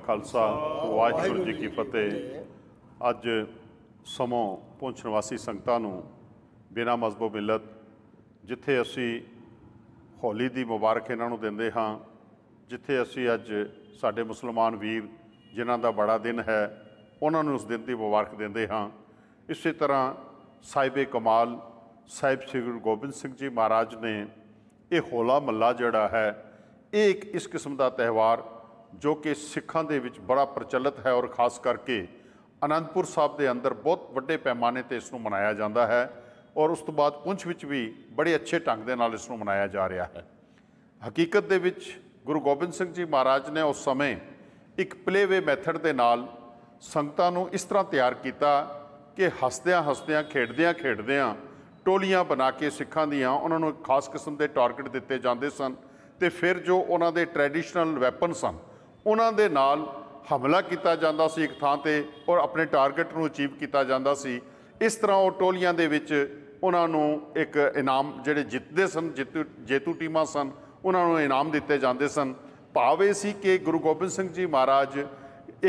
खालसा वाहिगुरू जी की फतेह। अज समों पुंछ निवासी संगतां नूं बिना मजहबो मिलत जिथे असी होली की मुबारक इन्हां नूं दिंदे हां, जिथे असी अज साडे मुसलमान वीर जिन्हां दा बड़ा दिन है उन्हां नूं उस दिन की मुबारक दिंदे हां। इसी तरह साहिबे कमाल साहिब श्री गुरु गोबिंद सिंह जी महाराज ने ये होला महला जिहड़ा है ये एक इस किस्म का त्यौहार जो कि सिखां दे विच बड़ा प्रचलित है और खास करके आनंदपुर साहब के अंदर बहुत वड्डे पैमाने पर इसनूं मनाया जाता है और उस तो बाद पुंछ विच भी बड़े अच्छे ढंग दे नाल इसनूं मनाया जा रहा है। हकीकत दे विच गुरु गोबिंद सिंह जी महाराज ने उस समय एक प्लेवे मैथड के नाल संगतां नूं इस तरह तैयार किया कि हसदियां हसदियां खेडदियां खेडदियां टोलियां बना के सिखां दियां उन्हां नूं खास किस्म के टारगेट दिते जाते सन ते फिर जो उन्हां दे ट्रैडिशनल वैपन सन उन्हां दे नाल हमला किया जाता सी एक थां ते और अपने टारगेट नूं अचीव किया जाता सी। इस तरह वो टोलियां दे विच उन्हां नूं एक इनाम जिहड़े जितदे सन जेतू टीमां सन उन्हां नूं इनाम दिते जाते सन। भाव ये सी कि गुरु गोबिंद सिंह जी महाराज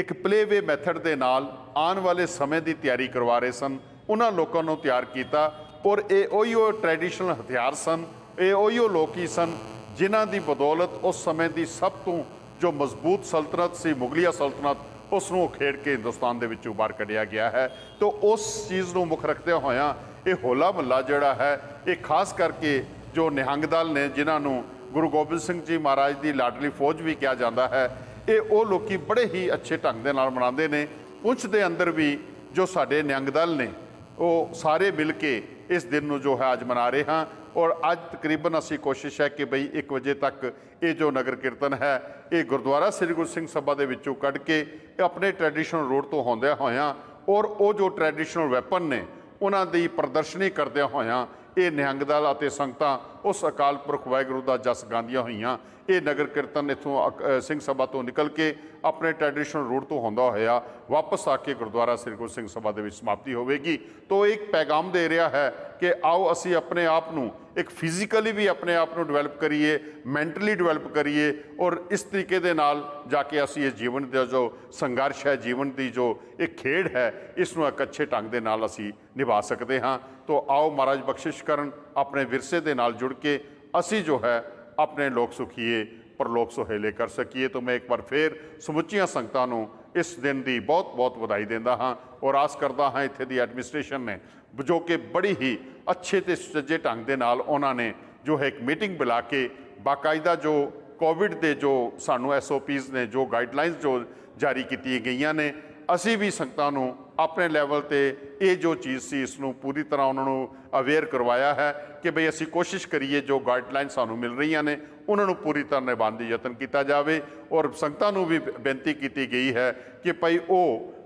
एक प्लेवे मैथड के नाल आने वाले समय की तैयारी करवा रहे सन, उन्हां लोकां नूं तैयार किया और ये उही ट्रैडिशनल हथियार सन, ये उही लोग ही सन जिन्हां दी बदौलत उस समय की सब तो जो मजबूत सल्तनत सी मुगलिया सल्तनत उसनों खेड़ के हिंदुस्तान दे विचों बाहर कढ़िया गया है। तो उस चीज़ को मुख रखते होया ये होला महला जिहड़ा है ये खास करके जो निहंग दल ने जिन्होंने गुरु गोबिंद सिंह जी महाराज की लाडली फौज भी कहा जाता है ये वो लोग बड़े ही अच्छे ढंग के नाल मनाते हैं। पुंछ के अंदर भी जो साडे निहंग दल ने वो सारे मिल के इस दिन को जो है अज मना रहे हैं और अज तकरीबन असी कोशिश है कि बई 1 बजे तक ये जो नगर कीर्तन है ये गुरुद्वारा श्री गुरु सिंह सभा के विचों कढ़ के अपने ट्रैडिशनल रोड तो होंदे होया और वो जो ट्रैडिशनल वैपन ने उन्हां दी प्रदर्शनी करदे होया ये निहंग दल अते संगतां उस अकाल पुरख वाहिगुरू दा जस गांदियां होईयां ये नगर कीर्तन इत्थों सिंह सभा तो निकल के अपने ट्रैडिशनल रूट तो होंदा होया वापस आके गुरुद्वारा श्री गुरु सिंह सभा दे विच समाप्ति होवेगी। तो एक पैगाम दे रहा है कि आओ असी अपने आप नूं एक फिजिकली भी अपने आप नूं डिवेलप करिए, मैंटली डिवेलप करिए और इस तरीके दे नाल जाके असी इस जीवन का जो संघर्ष है जीवन की जो एक खेड़ है इसनूं एक अच्छे ढंग दे नाल असी निभा सकते हाँ। तो आओ महाराज बख्शिश करन अपने विरसे दे नाल जुड़ के असी जो है अपने लोक सुखीए परलोक सुहेले कर सकीए। तो मैं एक बार फिर समुचिया संगतां नूं इस दिन की बहुत बहुत बधाई देंदा हाँ और आस करता हाँ इत्थे दी एडमिनिस्ट्रेशन ने जो कि बड़ी ही अच्छे ते सुचज्जे ढंग दे नाल उन्हां ने जो है एक मीटिंग बुला के बाकायदा जो कोविड के जो सानू SOPs ने जो गाइडलाइनस जो जारी की गई ने असी भी संगतां नूं अपने लैवल ते ये जो चीज़ सी इसनूं पूरी तरह उन्होंने अवेयर करवाया है कि बई असी कोशिश करिए जो गाइडलाइन सानू मिल रही ने उन्होंने पूरी तरह निभाने की यतन किया जाए और संगतां नूं भी बेनती की गई है कि भाई वो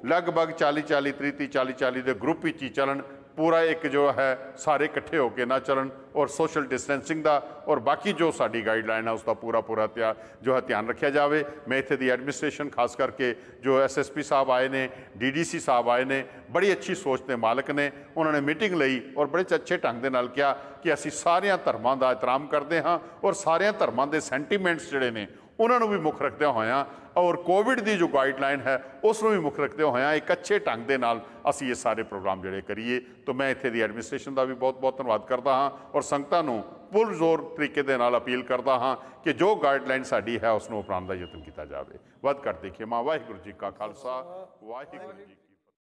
लगभग 40-40 30 40-40 के ग्रुप ही चलन, पूरा एक जो है सारे इकट्ठे होकर ना चलन और सोशल डिस्टेंसिंग का और बाकी जो साड़ी गाइडलाइन है उसका पूरा जो है ध्यान रखा जाए। मैं इत्थे दी एडमिनिस्ट्रेशन खास करके जो SSP साहब आए ने DDC साहब आए ने बड़ी अच्छी सोच के मालक ने उन्होंने मीटिंग लई और बड़े अच्छे ढंग के नाल कहा कि असी सारिया धर्मां का एहतराम करते हाँ और सारिया धर्मां के सेंटीमेंट्स जिहड़े ने उन्होंने भी मुख रखते होया और कोविड की जो गाइडलाइन है उसनों भी मुख रखते होया एक अच्छे ढंग के नाल असी ये सारे प्रोग्राम जिहड़े करिए। तो मैं इत्थे दी एडमिनिस्ट्रेशन का भी बहुत बहुत धन्यवाद करता हाँ और संगतां नूं पुरजोर तरीके दे नाल अपील करता हाँ कि जो गाइडलाइन साडी है उसनूं अपनाउण दा यतन किया जाए। वध कर देखिए मां वाहिगुरू जी का खालसा वाहिगुरू जी।